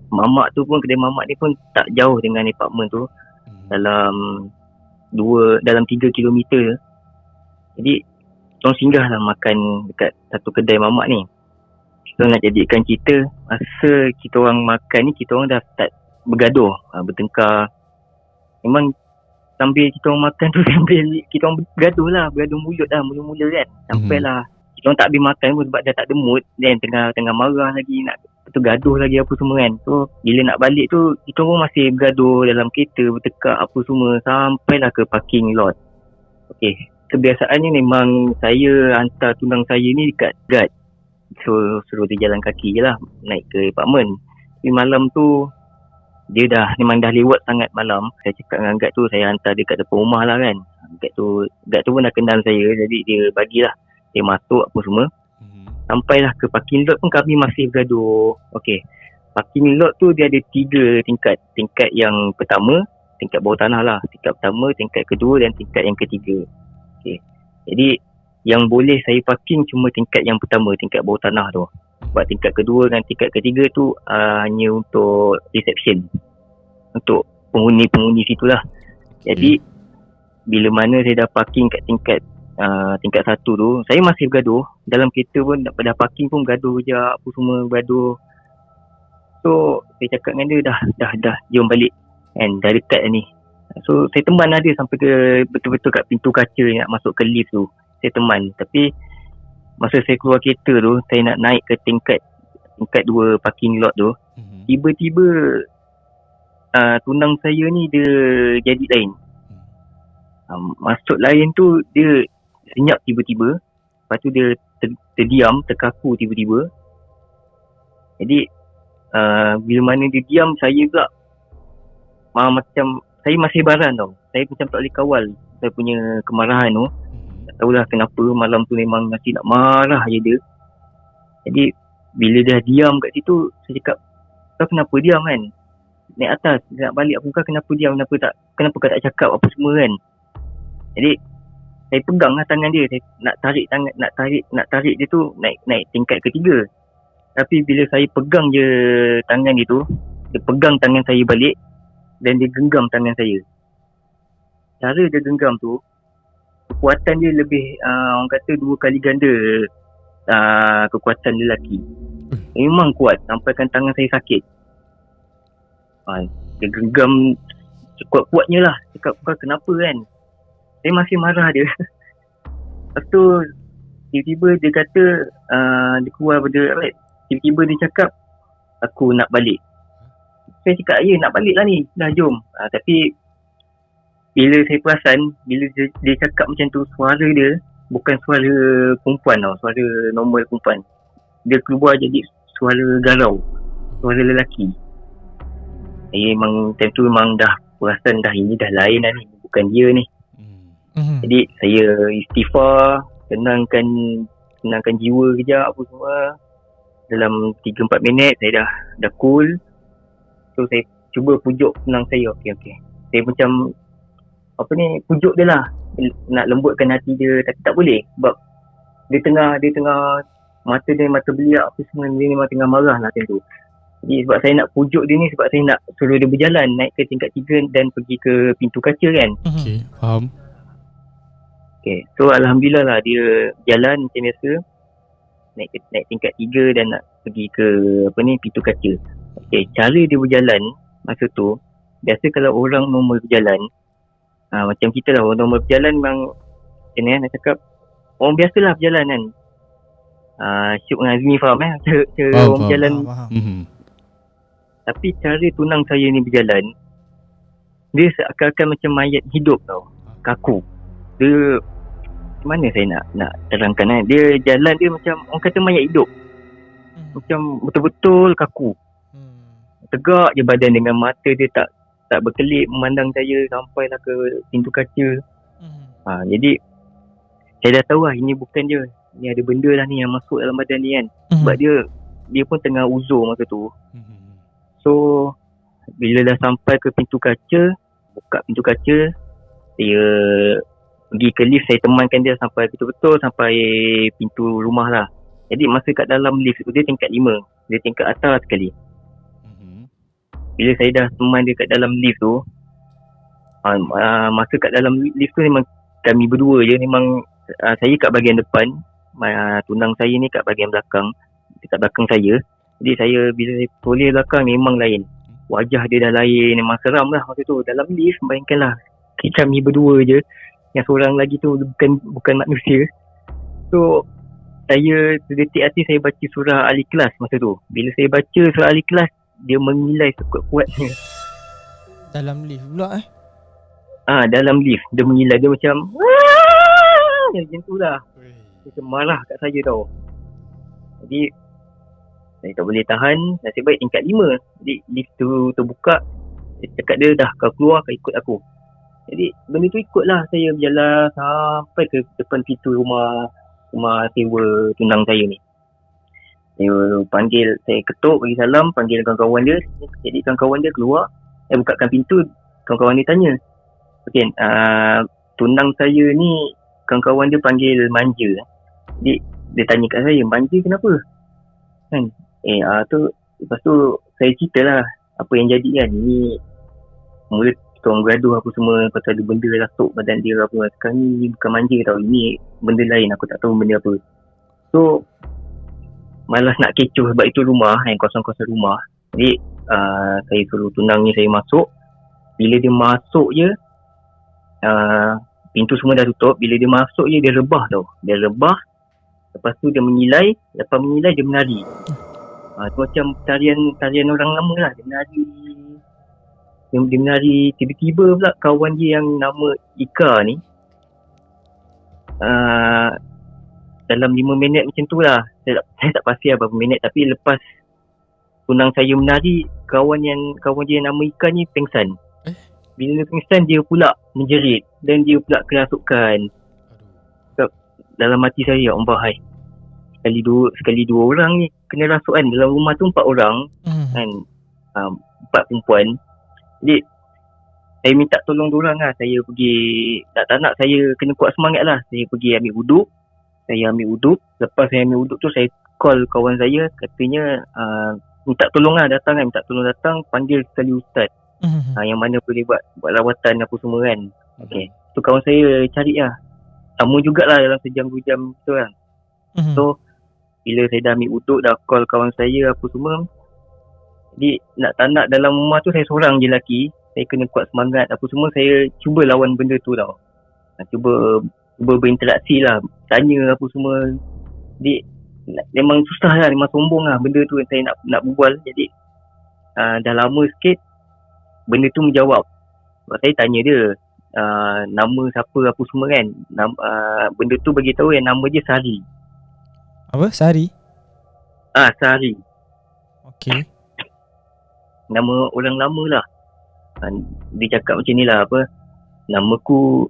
Mamak tu pun, kedai mamak ni pun tak jauh dengan apartmen tu. Dalam 3 kilometer. Jadi kita singgahlah makan dekat satu kedai mamak ni. Kita nak jadikan cerita, masa kita orang makan ni kita orang dah start bergaduh, bertengkar. Memang sambil kita orang makan tu sambil kita orang bergaduh mulut lah, mula-mula kan. Sampailah kita orang tak habis makan pun sebab dah tak ada mood, dan tengah marah lagi, nak gaduh lagi apa semua kan. So bila nak balik tu kita pun masih bergaduh dalam kereta, bertekak apa semua, sampailah ke parking lot. Okey, kebiasaannya memang saya hantar tunang saya ni dekat guard. So suruh dia jalan kaki je lah naik ke apartmen. Tapi malam tu dia memang dah lewat sangat malam. Saya cakap dengan guard tu saya hantar dia kat depan rumah lah kan. Guard tu pun dah kenal saya, jadi dia bagilah dia masuk apa semua. Sampailah ke parking lot pun kami masih bergaduh. Okey, parking lot tu dia ada 3 tingkat. Tingkat yang pertama, tingkat bawah tanah lah. Tingkat pertama, tingkat kedua dan tingkat yang ketiga. Okey, jadi yang boleh saya parking cuma tingkat yang pertama, tingkat bawah tanah tu. Sebab tingkat kedua dan tingkat ketiga tu hanya untuk reception, untuk penghuni situlah. Jadi bila mana saya dah parking kat tingkat 1 tu, saya masih bergaduh. Dalam kereta pun dah parking pun bergaduh je, apa semua bergaduh. So saya cakap dengan dia dah jom balik kan, dah dekat ni. So saya teman lah dia sampai ke betul-betul kat pintu kaca nak masuk ke lift tu. Saya teman. Tapi masa saya keluar kereta tu, saya nak naik ke tingkat 2 parking lot tu. Tiba-tiba tunang saya ni dia jadi lain. Masuk lain tu dia senyap tiba-tiba. Lepas tu dia terdiam, terkaku tiba-tiba. Jadi bila mana dia diam, saya pula macam saya masih baran tau. Saya macam tak boleh kawal saya punya kemarahan tu. Tak tahulah kenapa malam tu memang masih nak marah je dia. Jadi bila dia diam kat situ, saya cakap, kau kenapa diam kan? Naik atas, nak balik apa kau, kenapa diam? Kenapa kau tak cakap apa semua kan? Jadi saya pegang lah tangan dia. Saya nak tarik dia tu naik tingkat ketiga. Tapi bila saya pegang je tangan dia tu, dia pegang tangan saya balik dan dia genggam tangan saya. Cara dia genggam tu, kekuatan dia lebih orang kata 2 kali ganda kekuatan lelaki. Memang kuat sampaikan tangan saya sakit. Dia genggam kuat-kuatnya lah. Cakap, kau kenapa kan? Saya masih marah dia. Lepas tu tiba-tiba dia kata dia keluar pada tiba-tiba dia cakap, aku nak balik. Saya cakap, ya nak balik lah ni, dah jom. Tapi bila saya perasan, bila dia cakap macam tu, suara dia bukan suara perempuan tau, suara normal perempuan. Dia keluar jadi suara garau, suara lelaki. Memang time tu memang dah perasan dah ini dah lain lah ni, bukan dia ni. Jadi saya istighfar, tenangkan jiwa kejap apa semua. Dalam 3-4 minit saya dah cool. So saya cuba pujuk tenang saya. Okey. Saya macam pujuk dia lah, nak lembutkan hati dia, tapi tak boleh sebab dia tengah mata beliak apa semua, dia memang tengah marah lah time tu. Jadi sebab saya nak pujuk dia ni, sebab saya nak suruh dia berjalan naik ke tingkat 3 dan pergi ke pintu kaca kan. Okey, faham. Okay, so alhamdulillah lah dia jalan macam biasa, naik tingkat 3 dan nak pergi ke pintu kaca. Okay, cara dia berjalan masa tu, biasa kalau orang normal berjalan, macam kita lah, orang normal berjalan memang macam ni nak cakap, orang biasalah berjalan kan. Syuk dengan Azmi faham cara orang berjalan. Tapi cara tunang saya ni berjalan, dia seakan-akan macam mayat hidup tau, kaku. Dia mana saya nak terangkan kan. Dia jalan dia macam orang kata mayat hidup. Macam betul-betul kaku. Tegak je badan, dengan mata dia tak berkelip memandang saya sampailah ke pintu kaca. Jadi saya dah tahu lah ini bukan dia. Ni ada benda lah ni yang masuk dalam badan dia kan. Sebab dia pun tengah uzur masa tu. So bila dah sampai ke pintu kaca, buka pintu kaca, saya pergi ke lift, saya temankan dia sampai betul-betul sampai pintu rumah lah. Jadi masa kat dalam lift tu, dia tingkat 5, dia tingkat atas sekali. Bila saya dah teman dia kat dalam lift tu, masa kat dalam lift tu memang kami berdua je. Memang saya kat bahagian depan, tunang saya ni kat bahagian belakang, dekat belakang saya. Jadi saya bila saya toleh belakang memang lain, wajah dia dah lain, memang seram lah masa tu. Dalam lift bayangkanlah kami berdua je, yang seorang lagi tu bukan manusia. So saya sedetik hati saya baca surah Al-Ikhlas masa tu. Bila saya baca surah Al-Ikhlas, dia mengilai sekuat-kuatnya. Dalam lift pula dalam lift dia mengilai, dia macam macam tu lah. Macam marah kat saya tau. Jadi saya tak boleh tahan, nasib baik tingkat 5. Jadi lift tu terbuka, saya cakap dia, dah kau keluar, kau ikut aku. Jadi benda tu ikutlah saya berjalan sampai ke depan pintu rumah sewa tunang saya ni. Saya panggil, saya ketuk, bagi salam, panggil kawan-kawan dia. Jadi kawan-kawan dia keluar, saya bukakan pintu, kawan-kawan dia tanya, okay, tunang saya ni kawan-kawan dia panggil manja. Jadi dia tanya kat saya, manja kenapa? Kan? Lepas tu saya ceritalah apa yang jadi kan. Ni mula kita orang gaduh apa semua, pasal ada benda rasuk badan dia apa. Sekarang ni bukan manja tau, ini benda lain, aku tak tahu benda apa. So malas nak kecoh sebab itu rumah yang kosong-kosong rumah. Jadi saya suruh tunang ni saya masuk. Bila dia masuk je, pintu semua dah tutup. Bila dia masuk je, dia rebah tau. Dia rebah. Lepas tu dia mengilai. Lepas mengilai dia menari. Tu macam tarian orang lama lah. Dia menari. Tiba-tiba pula kawan dia yang nama Ika ni, dalam 5 minit macam tu lah. Saya tak pasti lah berapa minit. Tapi lepas tunang saya menari, kawan dia yang nama Ika ni pengsan. Bila dia pengsan, dia pula menjerit. Dan dia pula kerasukan. Dalam hati saya, ya Allah, hai, sekali dua orang ni kena rasukan. Dalam rumah tu 4 orang kan, 4 perempuan. Jadi saya minta tolong diorang lah. Saya pergi, tak nak saya kena kuat semangat lah. Saya pergi ambil wuduk. Lepas saya ambil wuduk tu, saya call kawan saya. Katanya minta tolong lah datang kan. Minta tolong datang, panggil sekali ustaz. Yang mana boleh buat rawatan apa semua kan. Okay. Tu kawan saya cari lah. Sama jugalah dalam sejam 2 jam tu kan. So bila saya dah ambil wuduk, dah call kawan saya apa semua. Jadi nak tak nak dalam rumah tu saya seorang je lelaki. Saya kena kuat semangat apa semua. Saya cuba lawan benda tu tau. Cuba berinteraksi lah. Tanya apa semua. Jadi memang susah lah. Memang sombong lah benda tu yang saya nak berbual. Jadi dah lama sikit benda tu menjawab. Sebab saya tanya dia nama siapa apa semua kan. Benda tu bagi tahu yang nama dia Sari. Apa? Sari? Sari. Okey. Nama orang lama lah. Dia cakap macam ni lah, apa, namaku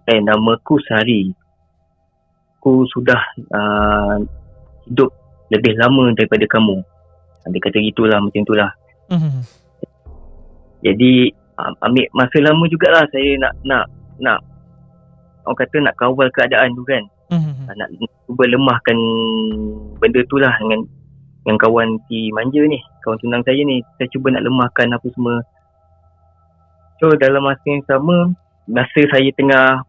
Sari. Aku sudah hidup lebih lama daripada kamu. Dia kata gitulah, macam tu lah. Jadi ambil masa lama jugalah saya nak orang kata nak kawal keadaan tu kan. Nak cuba lemahkan benda tu lah dengan kawan si manja ni, kawan tunang saya ni. Saya cuba nak lemahkan apa semua. So dalam masa yang sama, masa saya tengah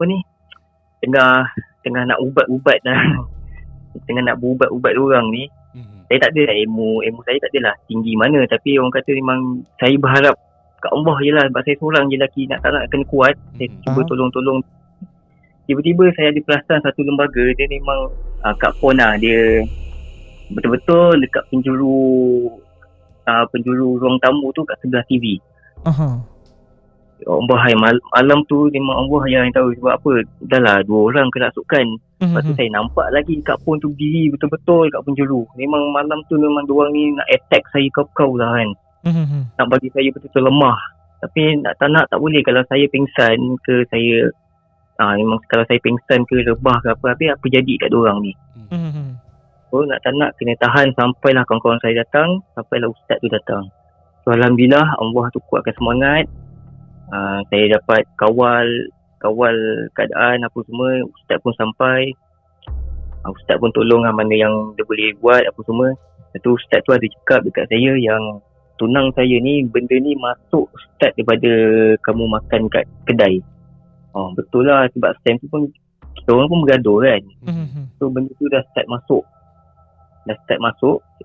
nak ubat-ubat dah. Tengah nak berubat-ubat orang ni. Saya tak ada ilmu saya tak adalah tinggi mana. Tapi orang kata memang saya berharap kat Allah je lah. Sebab saya seorang je lelaki, nak tak nak kena kuat. Saya cuba tolong. Tiba-tiba saya ada perasan satu lembaga. Dia memang kat PON lah. Dia betul-betul dekat penjuru ruang tamu tu, kat sebelah TV. Allah, hai, malam tu memang Allah yang tahu sebab apa. Dah lah 2 orang kerasukan. Lepas tu saya nampak lagi kat PON tu berdiri betul-betul kat penjuru. Memang malam tu memang diorang ni nak attack saya kau lah kan. Nak bagi saya betul-betul lemah. Tapi nak tak nak tak boleh. Kalau saya pingsan ke, saya memang kalau saya pingsan ke, rebah ke apa jadi kat diorang ni. So nak tak nak kena tahan sampailah kawan-kawan saya datang, sampailah ustaz tu datang. So alhamdulillah Allah tu kuatkan semangat. Saya dapat kawal keadaan apa semua. Ustaz pun sampai. Ustaz pun tolong mana yang dia boleh buat apa semua. Lepas tu ustaz tu ada cakap dekat saya yang tunang saya ni, benda ni masuk start daripada kamu makan kat kedai. Betul lah, sebab time tu pun kita orang pun bergaduh kan. So benda tu dah start masuk.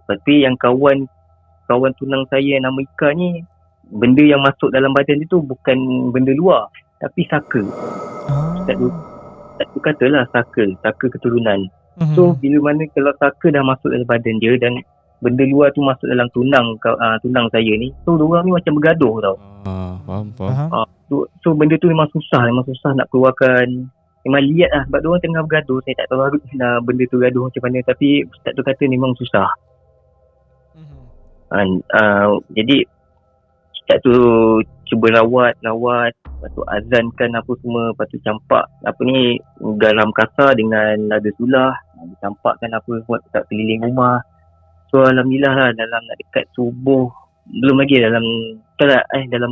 Tapi yang kawan tunang saya nama Ika ni, benda yang masuk dalam badan dia tu bukan benda luar, tapi saka. Ustaz tu katalah saka keturunan. So bila mana kalau saka dah masuk dalam badan dia dan benda luar tu masuk dalam tunang saya ni, so diorang ni macam bergaduh tau. Faham. So benda tu memang susah nak keluarkan. Memang lihat lah sebab diorang tengah bergaduh. Saya tak tahu benda tu gaduh macam mana, tapi ustaz tu kata memang susah. Jadi ustaz tu cuba rawat, lepas tu azankan apa semua, lepas tu campak garam kasar dengan lada sulah, dicampakkan apa semua kat keliling rumah. So alhamdulillah lah, dalam nak dekat subuh, belum lagi dalam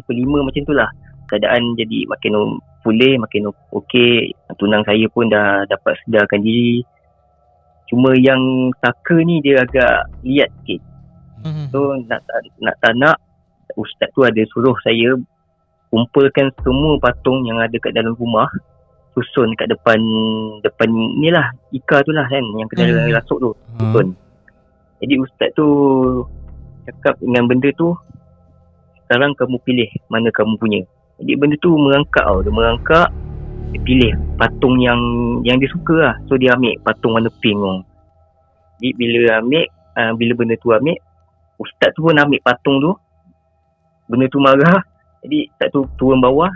pukul 5 macam tu lah, keadaan jadi makin pulih, makin okey. Tunang saya pun dah dapat sedarkan diri. Cuma yang saka ni dia agak liat sikit. So nak tak nak, ustaz tu ada suruh saya kumpulkan semua patung yang ada kat dalam rumah, susun kat depan ni lah, Ika tu lah kan, yang kena rasuk tu, susun. Jadi ustaz tu cakap dengan benda tu, sekarang kamu pilih mana kamu punya. Jadi benda tu merangkak dia pilih patung yang dia suka lah. So dia ambil patung warna pink tu. Jadi bila benda tu ambil, ustaz tu pun ambil patung tu. Benda tu marah. Jadi ustaz tu turun bawah,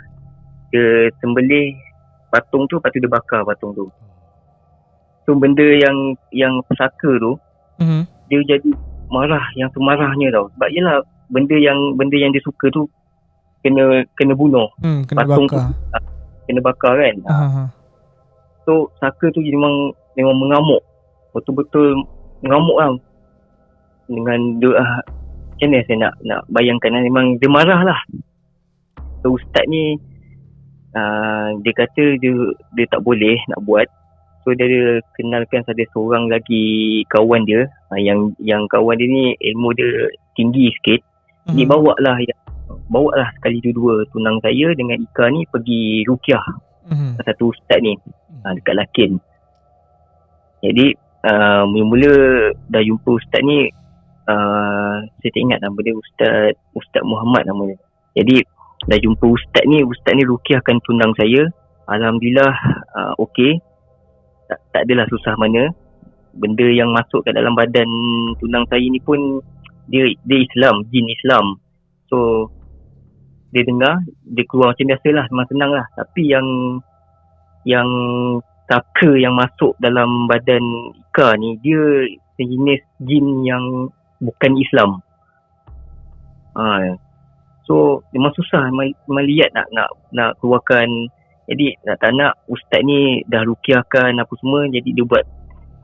dia sembelih patung tu, lepas tu dia bakar patung tu. So benda yang pesaka tu, dia jadi marah yang semarahnya tau. Sebab yelah benda yang dia suka tu kena bunuh. Kena patung bakar. tu kena bakar kan. So saka tu memang mengamuk. Betul-betul mengamuk lah. Dengan doa, macam mana saya nak bayangkan lah. Memang dia marah lah. So ustaz ni dia kata dia tak boleh nak buat. So dia kenalkan ada seorang lagi kawan dia, yang kawan dia ni ilmu dia tinggi sikit. Dia bawa lah sekali dua tunang saya dengan Ika ni pergi ruqyah. Satu ustaz ni dekat Lakin. Jadi mula-mula dah jumpa ustaz ni, saya tak ingat nama dia, Ustaz Muhammad nama dia. Jadi dah jumpa ustaz ni ruqyahkan tunang saya. Alhamdulillah okey. Tak adalah susah mana. Benda yang masuk kat dalam badan tunang saya ni pun dia Islam, jin Islam. So dia dengar, dia keluar macam biasalah, memang senang lah. Tapi yang saka yang masuk dalam badan Ika ni, dia sejenis jin yang bukan Islam. So memang susah, memang liat nak keluarkan. Jadi tak nak ustaz ni dah ruqyahkan apa semua, jadi dia buat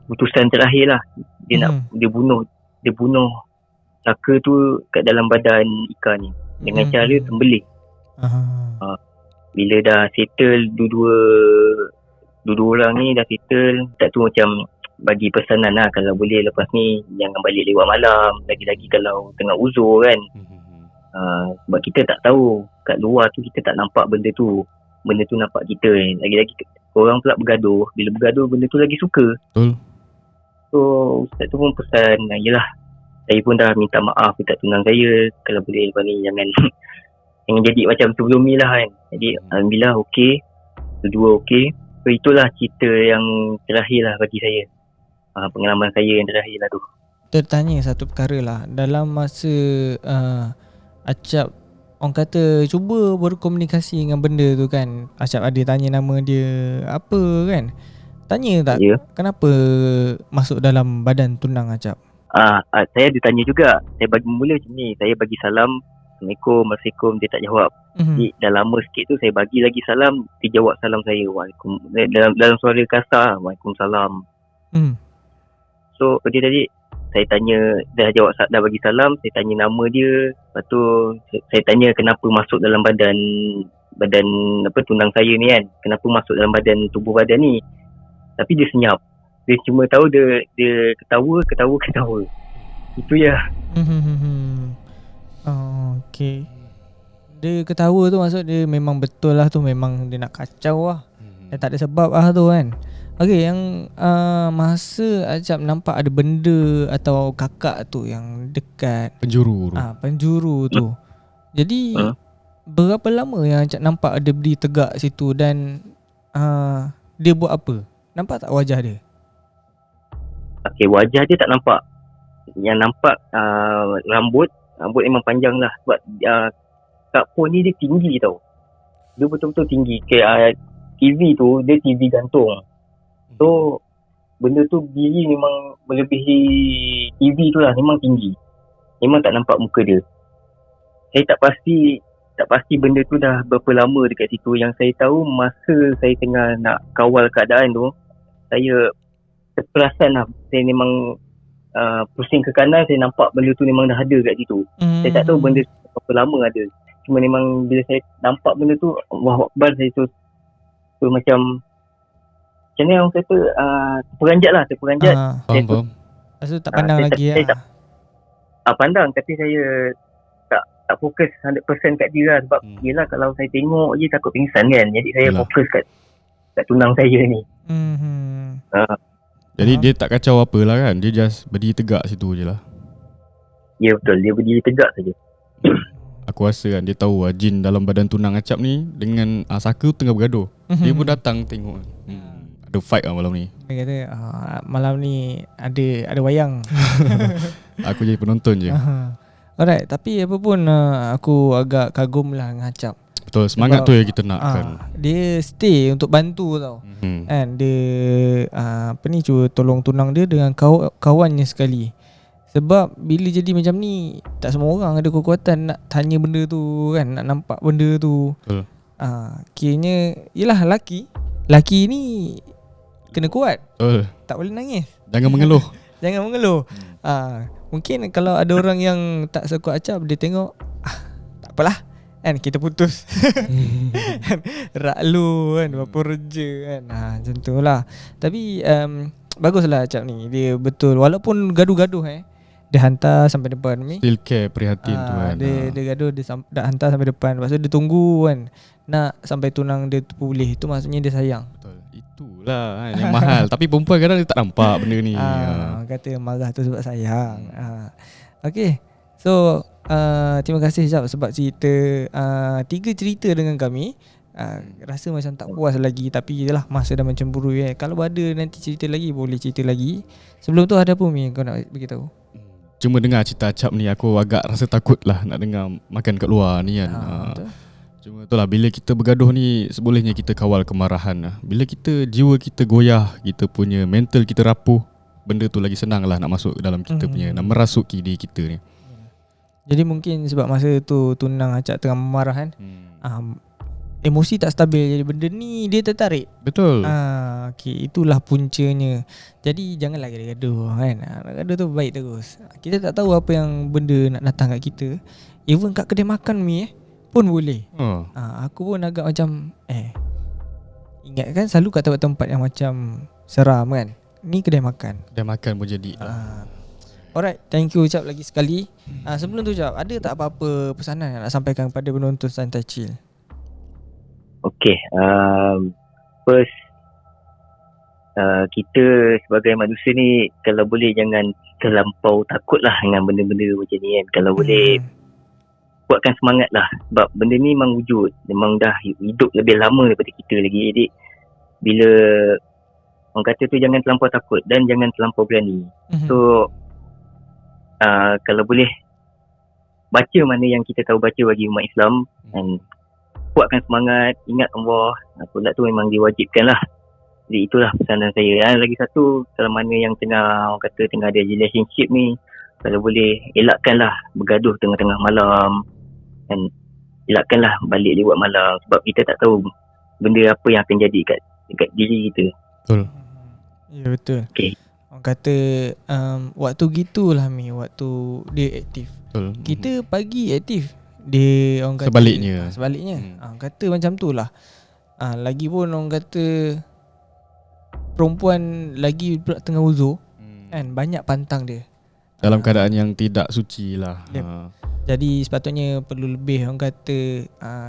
keputusan terakhir lah. Dia bunuh saka tu kat dalam badan Ika ni dengan cara sembelih. Bila dah settle dua orang ni dah settle, tak tu macam bagi pesanan lah, kalau boleh lepas ni jangan balik lewat malam, lagi-lagi kalau tengah uzur kan. Sebab kita tak tahu kat luar tu, kita tak nampak benda tu nampak kita. Lagi-lagi orang pula bergaduh, bila bergaduh benda tu lagi suka. Betul. So ustaz tu pun pesan, yelah saya pun dah minta maaf dekat tunang saya, kalau boleh lepas ni jangan jadi macam sebelum ni lah kan. Jadi alhamdulillah okey, kedua okey. So itulah cerita yang terakhir lah bagi saya, pengalaman saya yang terakhir lah tu. Tertanya satu perkara lah, dalam masa Acap orang kata cuba berkomunikasi dengan benda tu kan, Acap ada tanya nama dia apa kan, tanya tak kenapa masuk dalam badan tunang Acap? Saya ada tanya juga. Saya bagi mula macam ni, saya bagi salam, Assalamualaikum, dia tak jawab. Jadi dah lama sikit tu saya bagi lagi salam, dia jawab salam saya, Waalaikumsalam, dalam suara kasar, Waalaikumsalam. So dia tadi saya tanya, dah bagi salam, saya tanya nama dia, lepas tu saya tanya kenapa masuk dalam badan apa tunang saya ni kan, kenapa masuk dalam tubuh badan ni. Tapi dia senyap. Dia cuma tahu dia ketawa. Itu ya. Okay. Dia ketawa tu maksud dia memang betul lah tu, memang dia nak kacau lah. Dia tak ada sebab lah tu kan. Okay, yang masa Acap nampak ada benda atau kakak tu yang dekat penjuru tu. Jadi berapa lama yang Acap nampak ada berdiri tegak situ, dan dia buat apa? Nampak tak wajah dia? Okay, wajah dia tak nampak. Yang nampak rambut memang panjang lah. Sebab Kak Pon ni dia tinggi tau. Dia betul-betul tinggi. TV tu dia TV gantung. So benda tu berdiri memang melebihi TV tu lah. Memang tinggi. Memang tak nampak muka dia. Saya tak pasti benda tu dah berapa lama dekat situ. Yang saya tahu masa saya tengah nak kawal keadaan tu, saya terperasan lah. Saya memang pusing ke kanan, saya nampak benda tu memang dah ada kat situ. Saya tak tahu benda berapa lama ada. Cuma memang bila saya nampak benda tu, Allahu Akbar, saya tu macam mana orang kata, terperanjat. Faham. Lepas tu tak pandang lagi saya pandang, tapi saya tak fokus 100% kat dia lah. Sebab yelah kalau saya tengok je takut pingsan kan. Jadi saya fokus kat tunang saya ni. Jadi dia tak kacau apa lah kan, dia just berdiri tegak situ je lah. Ya betul, dia berdiri tegak saja. aku rasa kan dia tahu jin dalam badan tunang Acap ni dengan Saka tengah bergaduh. Dia pun datang tengok. Ada fight lah malam ni. Dia kata malam ni ada wayang. Aku jadi penonton je. Alright, tapi apa pun aku agak kagum lah dengan Acap. Betul, semangat tu yang kita nakkan. Dia stay untuk bantu tau. Kan dia cuba tolong tunang dia dengan kawannya sekali. Sebab bila jadi macam ni, tak semua orang ada kekuatan nak tanya benda tu kan, nak nampak benda tu. Betul. Kiranya yelah laki ni kena kuat. Betul. Tak boleh nangis. Jangan mengeluh. Jangan mengeluh. Mungkin kalau ada orang yang tak sekuat Acap, dia tengok tak apalah kan, kita putus. Rak lu kan, berapa reja kan. Macam tu lah. Tapi baguslah Acap ni. Dia betul, walaupun gaduh-gaduh dia hantar sampai depan ni. Still care, prihatin tu kan. Dia gaduh, dia hantar sampai depan. Lepas tu dia tunggu kan, nak sampai tunang dia pulih. Itu maksudnya dia sayang. Betul. Itulah kan, yang mahal. Tapi perempuan kadang dia tak nampak benda ni. Kata marah tu sebab sayang. Okay. So terima kasih Jap sebab cerita 3 cerita dengan kami. Rasa macam tak puas lagi, tapi itulah masa dah mencemburu Kalau ada nanti cerita lagi, boleh cerita lagi. Sebelum tu ada apa Mi kau nak beritahu? Cuma dengar cerita Acap ni, aku agak rasa takut lah nak dengar makan kat luar ni kan. Cuma itulah, bila kita bergaduh ni, sebolehnya kita kawal kemarahan. Bila jiwa kita goyah, kita punya mental kita rapuh, benda tu lagi senang lah nak masuk dalam kita punya, nak merasuki diri kita ni. Jadi mungkin sebab masa tu tunang Acap tengah marah kan, emosi tak stabil, jadi benda ni dia tertarik. Betul. Okay, itulah puncanya. Jadi janganlah gaduh kan. Gaduh tu baik terus. Kita tak tahu apa yang benda nak datang kat kita. Even kat kedai makan Mi pun boleh. Aku pun agak macam ingat kan, selalu kat tempat-tempat yang macam seram kan, ni kedai makan. Kedai makan pun jadi. Alright, thank you Cap lagi sekali. Sebelum tu Cap, ada tak apa-apa pesanan yang nak sampaikan kepada penonton Santai Chill? Okay, first, kita sebagai manusia ni kalau boleh jangan terlampau takut lah dengan benda-benda macam ni kan. Kalau boleh kuatkan semangat lah, sebab benda ni memang wujud, memang dah hidup lebih lama daripada kita lagi. Jadi bila orang kata tu, jangan terlampau takut dan jangan terlampau berani. So kalau boleh baca mana yang kita tahu baca bagi umat Islam, dan kuatkan semangat, ingat Allah. Solat tu memang diwajibkan lah. Jadi itulah pesanan saya. Lagi satu, kalau mana yang tengah, orang kata tengah ada relationship ni, kalau boleh elakkanlah bergaduh tengah-tengah malam, dan elakkanlah balik lewat malam, sebab kita tak tahu benda apa yang akan jadi kat diri kita. Betul. Ya betul. Okay. Orang kata waktu gitulah Mi, waktu dia aktif. Betul. Kita pagi aktif, dia orang kata sebaliknya. Orang kata macam tu lah. Lagi pun orang kata perempuan lagi pula tengah uzur kan, banyak pantang dia dalam keadaan yang tidak suci lah. Jadi sepatutnya perlu lebih, orang kata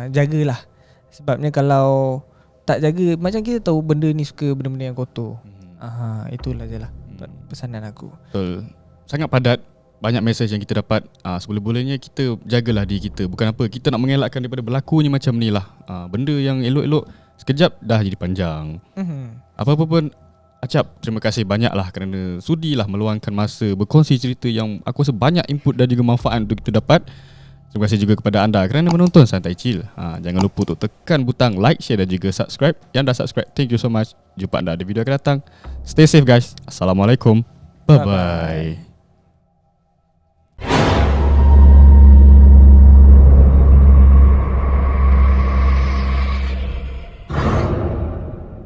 jagalah. Sebabnya kalau tak jaga, macam kita tahu benda ni suka benda-benda yang kotor. Itulah je lah pesanan aku. Betul. Sangat padat, banyak mesej yang kita dapat. Seboleh-bolehnya kita jagalah diri kita. Bukan apa, kita nak mengelakkan daripada berlakunya macam ni lah. Benda yang elok-elok sekejap dah jadi panjang. Apa-apa pun, Acap, terima kasih banyak lah kerana sudilah meluangkan masa berkongsi cerita yang aku rasa banyak input dan juga manfaat untuk kita dapat. Terima kasih juga kepada anda kerana menonton Santai Chill. Jangan lupa untuk tekan butang like, share dan juga subscribe. Yang dah subscribe, thank you so much. Jumpa anda di video akan datang. Stay safe guys. Assalamualaikum. Bye-bye.